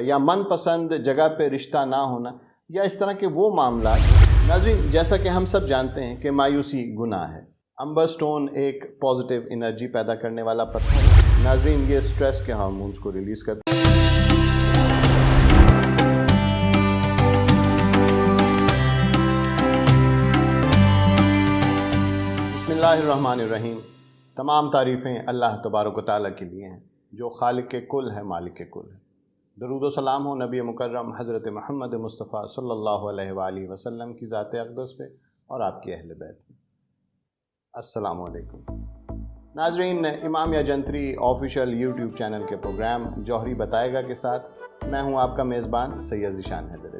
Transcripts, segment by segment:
یا من پسند جگہ پہ رشتہ نہ ہونا یا اس طرح کے وہ معاملات. ناظرین جیسا کہ ہم سب جانتے ہیں کہ مایوسی گناہ ہے. امبر سٹون ایک پازیٹیو انرجی پیدا کرنے والا پتھر ہے. ناظرین یہ سٹریس کے ہارمونز کو ریلیز کرتا ہے. بسم اللہ الرحمن الرحیم. تمام تعریفیں اللہ تبارک و تعالیٰ کے لیے ہیں جو خالق کل ہے، مالک کل ہے. درود و سلام ہو نبی مکرم حضرت محمد مصطفیٰ صلی اللہ علیہ وآلہ وسلم کی ذات اقدس پہ اور آپ کی اہل بیت پہ. السلام علیکم. ناظرین امامیہ جنتری آفیشیل یوٹیوب چینل کے پروگرام جوہری بتائے گا کے ساتھ میں ہوں آپ کا میزبان سید ذیشان حیدر.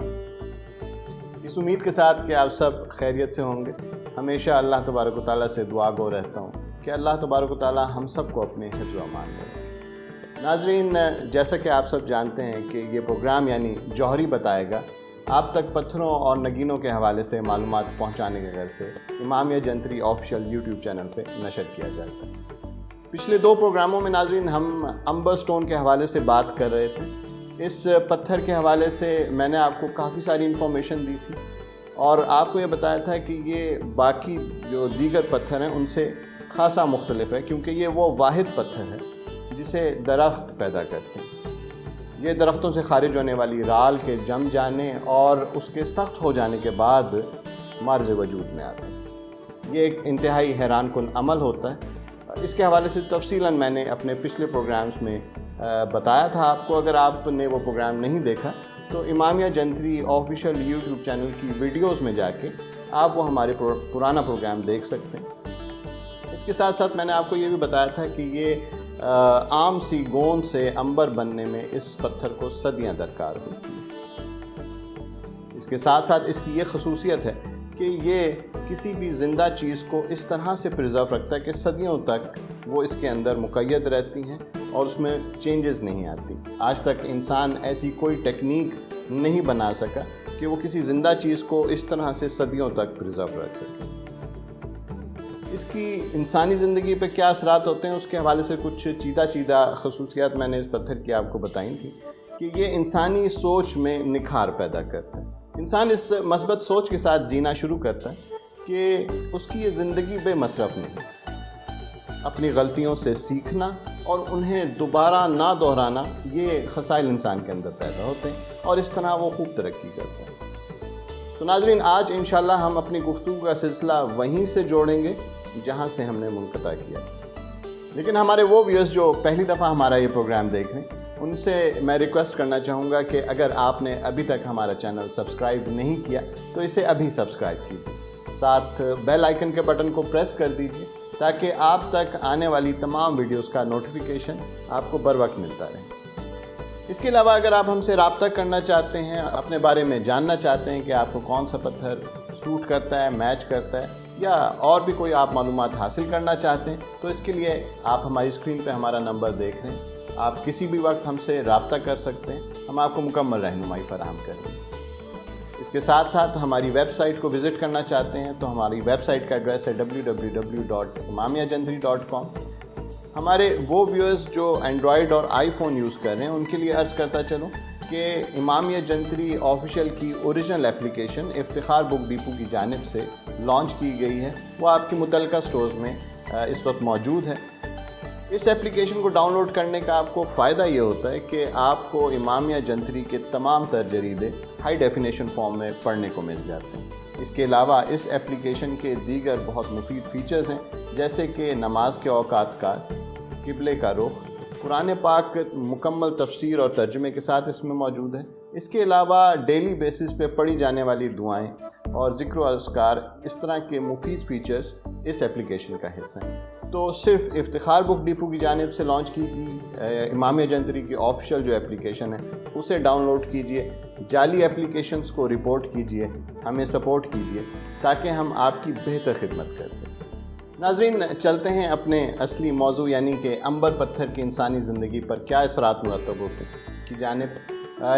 اس امید کے ساتھ کہ آپ سب خیریت سے ہوں گے. ہمیشہ اللہ تبارک و تعالیٰ سے دعا گو رہتا ہوں کہ اللہ تبارک و تعالیٰ ہم سب کو اپنے حفظ و امان دے. ناظرین جیسا کہ آپ سب جانتے ہیں کہ یہ پروگرام یعنی جوہری بتائے گا آپ تک پتھروں اور نگینوں کے حوالے سے معلومات پہنچانے کے غرض سے امامیہ جنتری آفیشیل یوٹیوب چینل پہ نشر کیا جاتا ہے. پچھلے 2 پروگراموں میں ناظرین ہم امبر سٹون کے حوالے سے بات کر رہے تھے. اس پتھر کے حوالے سے میں نے آپ کو کافی ساری انفارمیشن دی تھی اور آپ کو یہ بتایا تھا کہ یہ باقی جو دیگر پتھر ہیں ان سے خاصا مختلف ہے کیونکہ یہ وہ واحد پتھر ہے جسے درخت پیدا کرتے ہیں. یہ درختوں سے خارج ہونے والی رال کے جم جانے اور اس کے سخت ہو جانے کے بعد مرز وجود میں آتا ہے. یہ ایک انتہائی حیران کن عمل ہوتا ہے. اس کے حوالے سے تفصیلاً میں نے اپنے پچھلے پروگرامز میں بتایا تھا آپ کو. اگر آپ نے وہ پروگرام نہیں دیکھا تو امامیہ جنتری آفیشیل یوٹیوب چینل کی ویڈیوز میں جا کے آپ وہ ہمارے پرانا پروگرام دیکھ سکتے ہیں. اس کے ساتھ ساتھ میں نے آپ کو یہ بھی بتایا تھا کہ یہ عام سی گوند سے عنبر بننے میں اس پتھر کو صدیاں درکار ہوتی ہیں. اس کے ساتھ ساتھ اس کی یہ خصوصیت ہے کہ یہ کسی بھی زندہ چیز کو اس طرح سے پرزرو رکھتا ہے کہ صدیوں تک وہ اس کے اندر مقید رہتی ہیں اور اس میں چینجز نہیں آتی. آج تک انسان ایسی کوئی ٹیکنیک نہیں بنا سکا کہ وہ کسی زندہ چیز کو اس طرح سے صدیوں تک پرزرو رکھ سکے. اس کی انسانی زندگی پہ کیا اثرات ہوتے ہیں اس کے حوالے سے کچھ چیدہ خصوصیات میں نے اس پتھر کی آپ کو بتائی تھی کہ یہ انسانی سوچ میں نکھار پیدا کرتا ہے. انسان اس مثبت سوچ کے ساتھ جینا شروع کرتا ہے کہ اس کی یہ زندگی بے مصرف نہیں. اپنی غلطیوں سے سیکھنا اور انہیں دوبارہ نہ دہرانا یہ خصائل انسان کے اندر پیدا ہوتے ہیں اور اس طرح وہ خوب ترقی کرتا ہے. تو ناظرین آج انشاءاللہ ہم اپنی گفتگو کا سلسلہ وہیں سے جوڑیں گے جہاں سے ہم نے منقطع کیا. لیکن ہمارے وہ ویورز جو پہلی دفعہ ہمارا یہ پروگرام دیکھ رہے ہیں ان سے میں ریکویسٹ کرنا چاہوں گا کہ اگر آپ نے ابھی تک ہمارا چینل سبسکرائب نہیں کیا تو اسے ابھی سبسکرائب کیجیے. ساتھ بیل آئیکن کے بٹن کو پریس کر دیجیے تاکہ آپ تک آنے والی تمام ویڈیوز کا نوٹیفیکیشن آپ کو بر وقت ملتا رہے. اس کے علاوہ اگر آپ ہم سے رابطہ کرنا چاہتے ہیں، اپنے بارے میں جاننا چاہتے ہیں کہ آپ کو کون سا پتھر سوٹ کرتا ہے، میچ کرتا ہے یا اور بھی کوئی آپ معلومات حاصل کرنا چاہتے ہیں تو اس کے لیے آپ ہماری اسکرین پہ ہمارا نمبر دیکھ رہے ہیں. آپ کسی بھی وقت ہم سے رابطہ کر سکتے ہیں. ہم آپ کو مکمل رہنمائی فراہم کریں گے. اس کے ساتھ ساتھ ہماری ویب سائٹ کو وزٹ کرنا چاہتے ہیں تو ہماری ویب سائٹ کا ایڈریس ہے www.imamiyajantri.com. ہمارے وہ ویورز جو اینڈرائیڈ اور آئی فون یوز کر رہے ہیں ان کے لیے عرض کرتا چلوں کہ امامیہ جنتری آفیشیل کی original application Iftikhar book depot کی جانب سے لانچ کی گئی ہے. وہ آپ کی متعلقہ سٹورز میں اس وقت موجود ہے. اس اپلیکیشن کو ڈاؤن لوڈ کرنے کا آپ کو فائدہ یہ ہوتا ہے کہ آپ کو امامیہ جنتری کے تمام تر جریدے ہائی ڈیفینیشن فارم میں پڑھنے کو مل جاتے ہیں. اس کے علاوہ اس اپلیکیشن کے دیگر بہت مفید فیچرز ہیں جیسے کہ نماز کے اوقات کا، قبلے کا رخ، قرآن پاک مکمل تفسیر اور ترجمے کے ساتھ اس میں موجود ہے. اس کے علاوہ ڈیلی بیسس پہ پڑھی جانے والی دعائیں اور ذکر و اذکار، اس طرح کے مفید فیچرز اس اپلیکیشن کا حصہ ہیں. تو صرف افتخار بک ڈیپو کی جانب سے لانچ کی گئی امامیہ جنتری کی آفیشیل جو اپلیکیشن ہے اسے ڈاؤن لوڈ کیجئے. جعلی اپلیکیشنز کو رپورٹ کیجئے، ہمیں سپورٹ کیجئے تاکہ ہم آپ کی بہتر خدمت کر سکیں. ناظرین چلتے ہیں اپنے اصلی موضوع یعنی کہ عنبر پتھر کی انسانی زندگی پر کیا اثرات مرتب ہوتے ہیں کی جانب.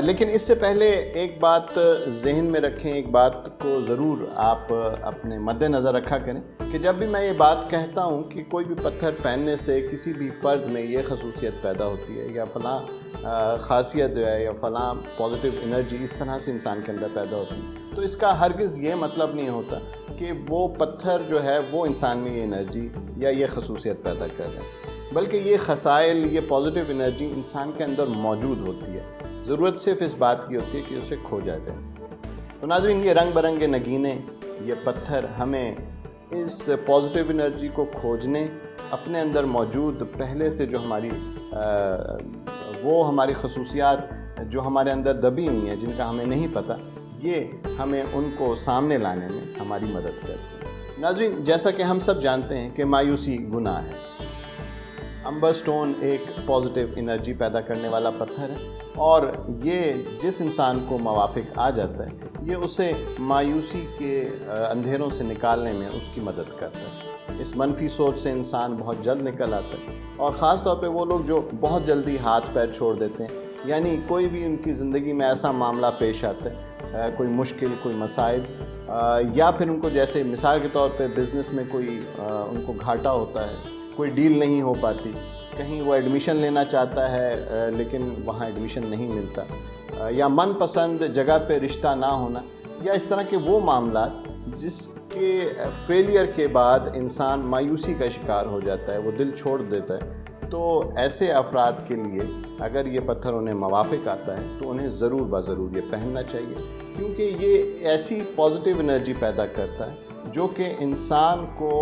لیکن اس سے پہلے ایک بات ذہن میں رکھیں، ایک بات کو ضرور آپ اپنے مد نظر رکھا کریں کہ جب بھی میں یہ بات کہتا ہوں کہ کوئی بھی پتھر پہننے سے کسی بھی فرد میں یہ خصوصیت پیدا ہوتی ہے یا فلاں خاصیت جو ہے یا فلاں پازیٹیو انرجی اس طرح سے انسان کے اندر پیدا ہوتی ہے، تو اس کا ہرگز یہ مطلب نہیں ہوتا کہ وہ پتھر جو ہے وہ انسان میں یہ انرجی یا یہ خصوصیت پیدا کر رہے ہیں، بلکہ یہ خصائل، یہ پازیٹیو انرجی انسان کے اندر موجود ہوتی ہے، ضرورت صرف اس بات کی ہوتی ہے کہ اسے کھوجا جائے۔ تو ناظرین، یہ رنگ برنگے نگینے، یہ پتھر ہمیں اس پازیٹیو انرجی کو کھوجنے، اپنے اندر موجود پہلے سے جو ہماری خصوصیات جو ہمارے اندر دبی ہوئی ہیں، جن کا ہمیں نہیں پتہ، یہ ہمیں ان کو سامنے لانے میں ہماری مدد کرتے ہیں۔ ناظرین، جیسا کہ ہم سب جانتے ہیں کہ مایوسی گناہ ہے۔ امبر سٹون ایک پازیٹیو انرجی پیدا کرنے والا پتھر ہے، اور یہ جس انسان کو موافق آ جاتا ہے یہ اسے مایوسی کے اندھیروں سے نکالنے میں اس کی مدد کرتا ہے۔ اس منفی سوچ سے انسان بہت جلد نکل آتا ہے، اور خاص طور پہ وہ لوگ جو بہت جلدی ہاتھ پیر چھوڑ دیتے ہیں، یعنی کوئی بھی ان کی زندگی میں ایسا معاملہ پیش آتا ہے، کوئی مشکل، کوئی مسائل، یا پھر ان کو جیسے مثال کے طور پہ بزنس میں کوئی ان کو گھاٹا ہوتا ہے، کوئی ڈیل نہیں ہو پاتی، کہیں وہ ایڈمیشن لینا چاہتا ہے لیکن وہاں ایڈمیشن نہیں ملتا، یا من پسند جگہ پہ رشتہ نہ ہونا، یا اس طرح کے وہ معاملات جس کے فیلئر کے بعد انسان مایوسی کا شکار ہو جاتا ہے، وہ دل چھوڑ دیتا ہے، تو ایسے افراد کے لیے اگر یہ پتھر انہیں موافق آتا ہے تو انہیں ضرور یہ پہننا چاہیے، کیونکہ یہ ایسی پازیٹیو انرجی پیدا کرتا ہے جو کہ انسان کو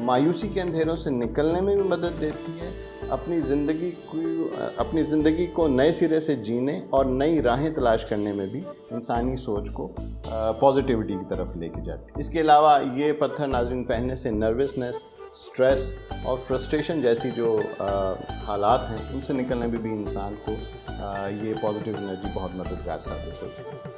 مایوسی کے اندھیروں سے نکلنے میں بھی مدد دیتی ہے، اپنی زندگی کو نئے سرے سے جینے اور نئی راہیں تلاش کرنے میں بھی انسانی سوچ کو پازیٹیوٹی کی طرف لے کے جاتی ہے۔ اس کے علاوہ یہ پتھر ناظرین پہننے سے نروسنس، سٹریس اور فرسٹریشن جیسی جو حالات ہیں ان سے نکلنے میں بھی انسان کو یہ پازیٹیو انرجی بہت مددگار ثابت ہوتی ہے۔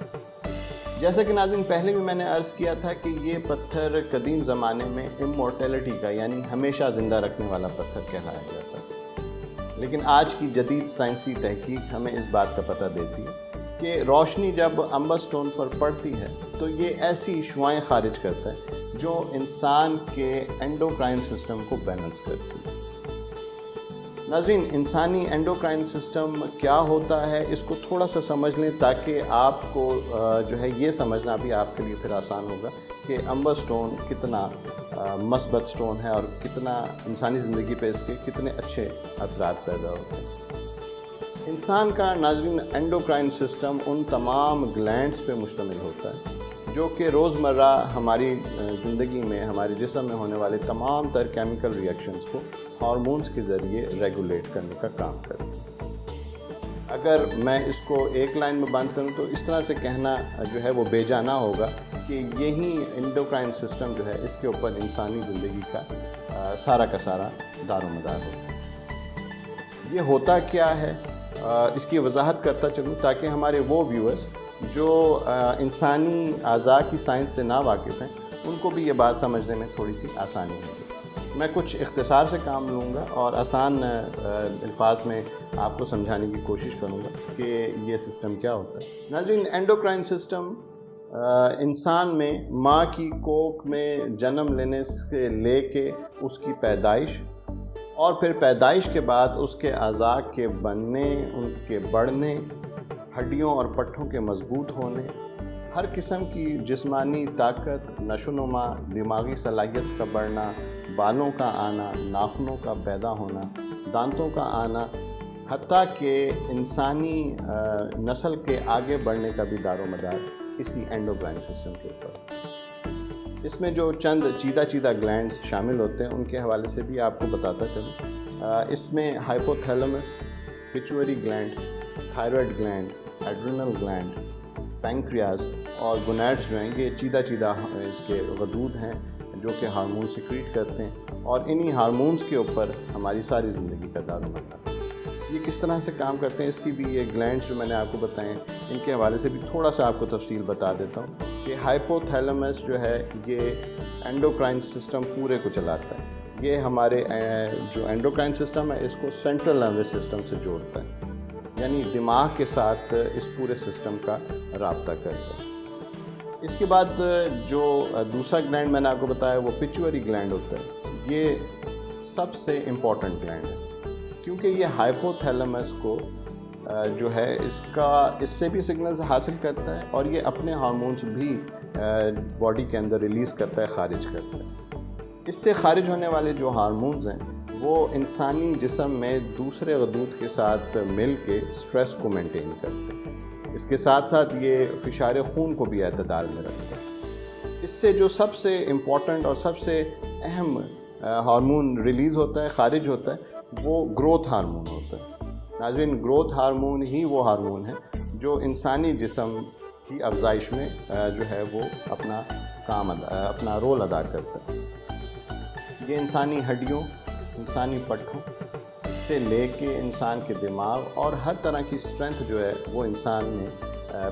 جیسا کہ ناظرین پہلے بھی میں نے عرض کیا تھا کہ یہ پتھر قدیم زمانے میں امورٹیلٹی کا یعنی ہمیشہ زندہ رکھنے والا پتھر کہلایا جاتا ہے، لیکن آج کی جدید سائنسی تحقیق ہمیں اس بات کا پتہ دیتی ہے کہ روشنی جب امبر سٹون پر پڑتی ہے تو یہ ایسی شعاعیں خارج کرتا ہے جو انسان کے اینڈوکرائن سسٹم کو بیلنس کرتی ہے۔ ناظرین، انسانی اینڈوکرائن سسٹم کیا ہوتا ہے اس کو تھوڑا سا سمجھ لیں تاکہ آپ کو جو ہے یہ سمجھنا بھی آپ کے لیے پھر آسان ہوگا کہ امبر سٹون کتنا مثبت سٹون ہے اور کتنا انسانی زندگی پہ اس کے کتنے اچھے اثرات پیدا ہوتے ہیں۔ انسان کا ناظرین اینڈوکرائن سسٹم ان تمام گلینڈز پہ مشتمل ہوتا ہے جو کہ روزمرہ ہماری زندگی میں ہمارے جسم میں ہونے والے تمام تر کیمیکل ریئیکشنز کو ہارمونز کے ذریعے ریگولیٹ کرنے کا کام کرتے ہیں۔ اگر میں اس کو ایک لائن میں بند کروں تو اس طرح سے کہنا جو ہے وہ بے جا نہ ہوگا کہ یہی اینڈوکرائن سسٹم جو ہے اس کے اوپر انسانی زندگی کا سارا کا سارا دار و مدار ہوتا ہے۔ یہ ہوتا کیا ہے اس کی وضاحت کرتا چلوں تاکہ ہمارے وہ ویورز جو انسانی اعضاء کی سائنس سے نا واقف ہیں ان کو بھی یہ بات سمجھنے میں تھوڑی سی آسانی ہوگی۔ میں کچھ اختصار سے کام لوں گا اور آسان الفاظ میں آپ کو سمجھانے کی کوشش کروں گا کہ یہ سسٹم کیا ہوتا ہے۔ ناظرین، اینڈوکرائن سسٹم انسان میں ماں کی کوکھ میں جنم لینے سے لے کے اس کی پیدائش اور پھر پیدائش کے بعد اس کے اعضاء کے بننے، ان کے بڑھنے، ہڈیوں اور پٹھوں کے مضبوط ہونے، ہر قسم کی جسمانی طاقت، نشو و نما، دماغی صلاحیت کا بڑھنا، بالوں کا آنا، ناخنوں کا پیدا ہونا، دانتوں کا آنا، حتیٰ کہ انسانی نسل کے آگے بڑھنے کا بھی دار و مدار اسی اینڈوکرائن سسٹم کے اوپر۔ اس میں جو چند چیدہ گلینڈز شامل ہوتے ہیں ان کے حوالے سے بھی آپ کو بتاتا چلوں۔ اس میں hypothalamus, pituitary gland, thyroid gland, adrenal gland, pancreas اور گونیڈز جو ہیں یہ چیدہ اس کے غدود ہیں جو کہ ہارمون سیکریٹ کرتے ہیں، اور انہی ہارمونز کے اوپر ہماری ساری زندگی کا دار و مدار۔ یہ کس طرح سے کام کرتے ہیں اس کی بھی یہ گلینڈز جو میں نے آپ کو بتائے ہیں ان کے حوالے سے بھی تھوڑا سا آپ کو تفصیل بتا دیتا ہوں کہ ہائپوتھیلمس جو ہے یہ اینڈوکرائن سسٹم پورے کو چلاتا ہے۔ یہ ہمارے جو اینڈوکرائن سسٹم ہے اس کو سینٹرل نروس سسٹم سے جوڑتا ہے۔ یعنی دماغ کے ساتھ اس پورے سسٹم کا رابطہ کرتا ہے۔ اس کے بعد جو دوسرا گلینڈ میں نے آپ کو بتایا وہ پچوری گلینڈ ہوتا ہے۔ یہ سب سے امپورٹنٹ گلینڈ ہے کیونکہ یہ ہائپوتھیلمس کو جو ہے اس سے بھی سگنلز حاصل کرتا ہے اور یہ اپنے ہارمونز بھی باڈی کے اندر ریلیز کرتا ہے، خارج کرتا ہے۔ اس سے خارج ہونے والے جو ہارمونز ہیں وہ انسانی جسم میں دوسرے غدود کے ساتھ مل کے سٹریس کو مینٹین کرتے ہیں۔ اس کے ساتھ ساتھ یہ فشار خون کو بھی اعتدال میں رکھتا ہے۔ اس سے جو سب سے امپورٹنٹ اور سب سے اہم ہارمون ریلیز ہوتا ہے، خارج ہوتا ہے، وہ گروتھ ہارمون ہوتا ہے۔ ناظرین، گروتھ ہارمون ہی وہ ہارمون ہے جو انسانی جسم کی افزائش میں جو ہے وہ اپنا رول ادا کرتا ہے۔ یہ انسانی ہڈیوں، انسانی پٹھوں سے لے کے انسان کے دماغ اور ہر طرح کی اسٹرینتھ جو ہے وہ انسان میں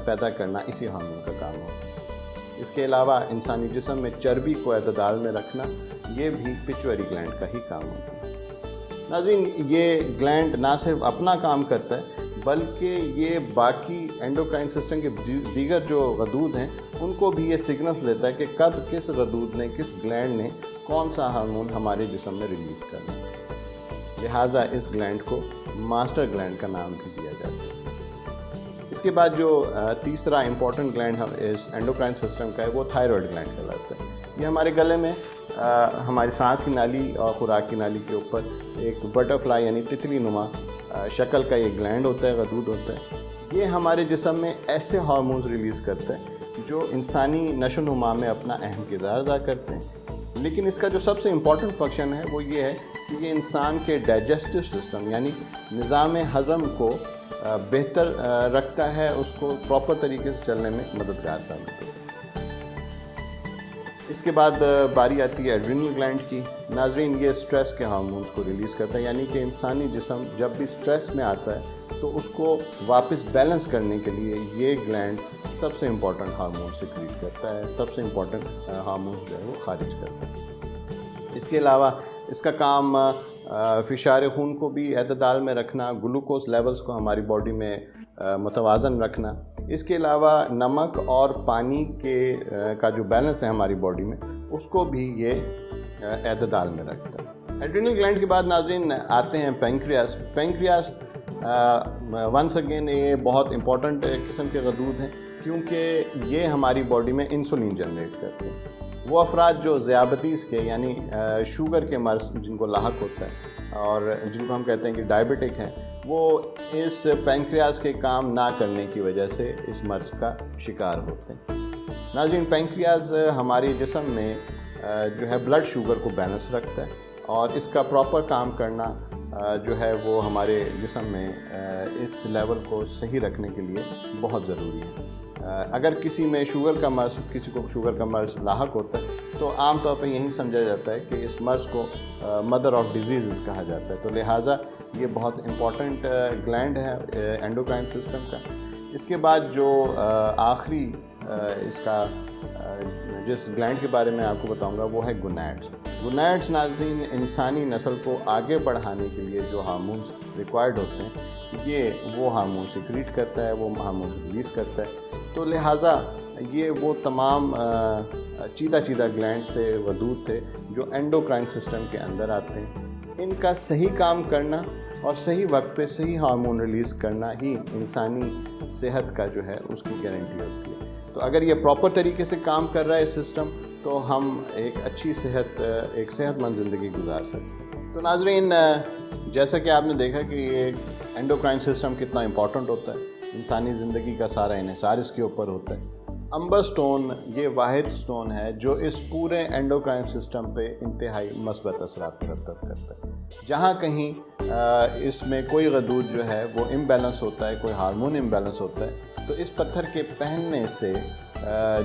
پیدا کرنا اسی ہارمون کا کام ہوتا ہے۔ اس کے علاوہ انسانی جسم میں چربی کو اعتدال میں رکھنا یہ بھی پچوری گلینڈ کا ہی کام ہوتا ہے۔ ناظرین، یہ گلینڈ نہ صرف اپنا کام کرتا ہے بلکہ یہ باقی اینڈوکرائن سسٹم کے دیگر جو غدود ہیں ان کو بھی یہ سگنلز دیتا ہے کہ کب کس غدود نے، کس گلینڈ نے کون سا ہارمون ہمارے جسم میں ریلیز کرنا ہے۔ لہٰذا اس گلینڈ کو ماسٹر گلینڈ کا نام بھی دیا جاتا ہے۔ اس کے بعد جو تیسرا امپورٹنٹ گلینڈ اس اینڈوکرائن سسٹم کا ہے وہ تھائرائیڈ گلینڈ کہلاتا ہے۔ یہ ہمارے گلے میں ہماری سانس کی نالی اور خوراک کی نالی کے اوپر ایک بٹرفلائی یعنی تتلی نما شکل کا یہ گلینڈ ہوتا ہے، غدود ہوتا ہے۔ یہ ہمارے جسم میں ایسے ہارمونز ریلیز کرتا ہے جو انسانی نشو و نما میں اپنا اہم کردار ادا کرتے ہیں۔ لیکن اس کا جو سب سے امپورٹنٹ فنکشن ہے وہ یہ ہے کہ یہ انسان کے ڈائجسٹو سسٹم یعنی نظام ہضم کو بہتر رکھتا ہے، اس کو پراپر طریقے سے چلنے میں مددگار ثابت ہوتا ہے۔ اس کے بعد باری آتی ہے ایڈرینل گلینڈ کی۔ ناظرین، یہ سٹریس کے ہارمونز کو ریلیز کرتا ہے، یعنی کہ انسانی جسم جب بھی سٹریس میں آتا ہے تو اس کو واپس بیلنس کرنے کے لیے یہ گلینڈ سب سے امپورٹنٹ ہارمون سیکریٹ کرتا ہے، سب سے امپورٹنٹ ہارمونز جو ہے وہ خارج کرتا ہے۔ اس کے علاوہ اس کا کام فشار خون کو بھی اعتدال میں رکھنا، گلوکوز لیولز کو ہماری باڈی میں متوازن رکھنا۔ اس کے علاوہ نمک اور پانی کا جو بیلنس ہے ہماری باڈی میں اس کو بھی یہ اعتدال میں رکھتا ہے۔ ایڈرینل گلینڈ کے بعد ناظرین آتے ہیں پینکریاس۔ پینکریاس ونس اگین یہ بہت امپورٹنٹ قسم کے غدود ہیں کیونکہ یہ ہماری باڈی میں انسولین جنریٹ کرتے ہیں۔ وہ افراد جو ذیابطیس کے یعنی شوگر کے مرض جن کو لاحق ہوتا ہے اور جن کو ہم کہتے ہیں کہ ڈائبٹک ہیں، وہ اس پینکریاس کے کام نہ کرنے کی وجہ سے اس مرض کا شکار ہوتے ہیں۔ ناظرین، پینکریاس ہمارے جسم میں جو ہے بلڈ شوگر کو بیلنس رکھتا ہے اور اس کا پراپر کام کرنا جو ہے وہ ہمارے جسم میں اس لیول کو صحیح رکھنے کے لیے بہت ضروری ہے۔ اگر کسی میں کسی کو شوگر کا مرض لاحق ہوتا ہے تو عام طور پہ یہی سمجھا جاتا ہے کہ اس مرض کو مدر آف ڈیزیزز کہا جاتا ہے، تو لہٰذا یہ بہت امپورٹنٹ گلینڈ ہے اینڈوکرائن سسٹم کا۔ اس کے بعد جو آخری اس کا جس گلینڈ کے بارے میں آپ کو بتاؤں گا وہ ہے گونیڈز۔ گونیڈز ناظرین انسانی نسل کو آگے بڑھانے کے لیے جو ہارمونز ریکوائرڈ ہوتے ہیں یہ وہ ہارمون سیکریٹ کرتا ہے، وہ ہارمون ریلیز کرتا ہے۔ تو لہٰذا یہ وہ تمام چیدہ گلینڈز تھے، غدود تھے جو اینڈوکرائن سسٹم کے اندر آتے ہیں۔ ان کا صحیح کام کرنا اور صحیح وقت پہ صحیح ہارمون ریلیز کرنا ہی انسانی صحت کا جو ہے اس کی گارنٹی ہوتی ہے۔ تو اگر یہ پراپر طریقے سے کام کر رہا ہے سسٹم تو ہم ایک اچھی ایک صحت مند زندگی گزار سکتے ہیں۔ تو ناظرین، جیسا کہ آپ نے دیکھا کہ یہ اینڈوکرائن سسٹم کتنا امپورٹنٹ ہوتا ہے، انسانی زندگی کا سارا انحصار اس کے اوپر ہوتا ہے۔ امبر سٹون یہ واحد سٹون ہے جو اس پورے اینڈوکرائن سسٹم پہ انتہائی مثبت اثرات مرتب کرتا ہے۔ جہاں کہیں اس میں کوئی غدود جو ہے وہ امبیلنس ہوتا ہے، کوئی ہارمون امبیلنس ہوتا ہے، تو اس پتھر کے پہننے سے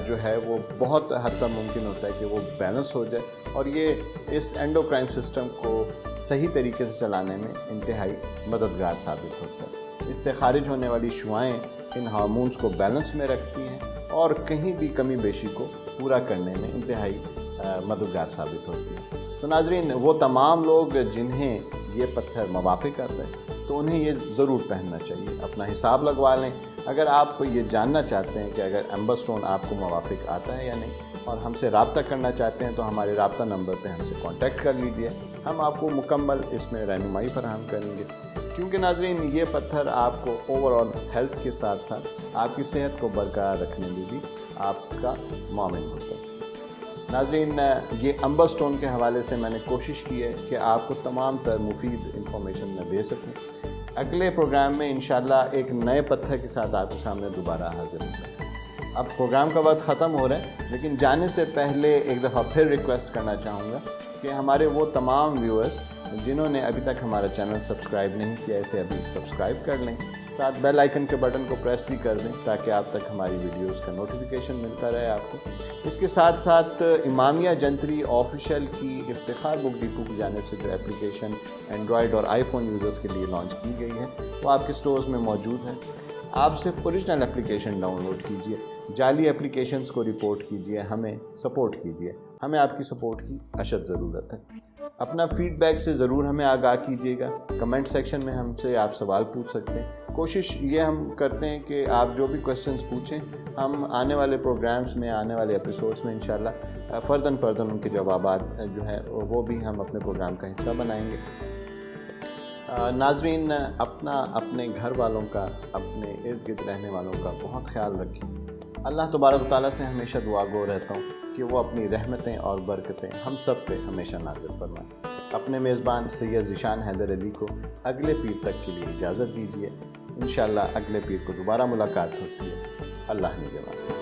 جو ہے وہ بہت حد تک ممکن ہوتا ہے کہ وہ بیلنس ہو جائے اور یہ اس اینڈوکرائن سسٹم کو صحیح طریقے سے چلانے میں انتہائی مددگار ثابت ہوتا ہے۔ اس سے خارج ہونے والی شعاعیں ان ہارمونز کو بیلنس میں رکھتی ہیں اور کہیں بھی کمی بیشی کو پورا کرنے میں انتہائی مددگار ثابت ہوتی ہیں۔ تو ناظرین، وہ تمام لوگ جنہیں یہ پتھر موافق آتا ہے تو تو انہیں یہ ضرور پہننا چاہیے. اپنا حساب لگوا لیں. اگر آپ یہ جاننا چاہتے ہیں کہ اگر ایمبر اسٹون آپ کو موافق آتا ہے یا نہیں اور ہم سے رابطہ کرنا چاہتے ہیں تو ہمارے رابطہ نمبر پہ ہم سے کانٹیکٹ کر لیجئے. ہم آپ کو مکمل اس میں رہنمائی فراہم کریں گے، کیونکہ ناظرین یہ پتھر آپ کو اوور آل ہیلتھ کے ساتھ ساتھ آپ کی صحت کو برقرار رکھنے میں بھی آپ کا معاون ہوتا ہے. ناظرین یہ ایمبر اسٹون کے حوالے سے میں نے کوشش کی ہے کہ آپ کو تمام تر مفید انفارمیشن میں دے سکوں. اگلے پروگرام میں انشاءاللہ ایک نئے پتھر کے ساتھ آپ کے سامنے دوبارہ حاضر ہوں گا. اب پروگرام کا وقت ختم ہو رہا ہے، لیکن جانے سے پہلے ایک دفعہ پھر ریکویسٹ کرنا چاہوں گا کہ ہمارے وہ تمام ویورز جنہوں نے ابھی تک ہمارا چینل سبسکرائب نہیں کیا اسے ابھی سبسکرائب کر لیں، ساتھ بیل آئیکن کے بٹن کو پریس بھی کر دیں تاکہ آپ تک ہماری ویڈیوز کا نوٹیفیکیشن ملتا رہے آپ کو. اس کے ساتھ ساتھ امامیہ جنتری آفیشیل کی افتخار بک ڈپو کی جانب سے جو اپلیکیشن اینڈرائڈ اور آئی فون یوزرز کے لیے لانچ کی گئی ہے وہ آپ کے سٹورز میں موجود ہے. آپ صرف اوریجنل اپلیکیشن ڈاؤن لوڈ کیجئے، جعلی اپلیکیشنز کو رپورٹ کیجئے، ہمیں سپورٹ کیجئے. ہمیں آپ کی سپورٹ کی اشد ضرورت ہے. اپنا فیڈ بیک سے ضرور ہمیں آگاہ کیجیے گا. کمنٹ سیکشن میں ہم سے آپ سوال پوچھ سکتے ہیں. کوشش یہ ہم کرتے ہیں کہ آپ جو بھی کویسچنز پوچھیں ہم آنے والے پروگرامز میں، آنے والے ایپیسوڈز میں انشاءاللہ فرداً ان کے جوابات جو ہیں وہ بھی ہم اپنے پروگرام کا حصہ بنائیں گے. ناظرین اپنے گھر والوں کا، اپنے ارد گرد رہنے والوں کا بہت خیال رکھیں. اللہ تبارک و تعالیٰ سے ہمیشہ دعا گو رہتا ہوں کہ وہ اپنی رحمتیں اور برکتیں ہم سب پہ ہمیشہ نازل فرمائیں. اپنے میزبان سید ذیشان حیدر علی کو اگلے پیر تک کے لیے اجازت دیجیے. انشاءاللہ اگلے پیر کو دوبارہ ملاقات ہوتی ہے. اللہ نگہبان.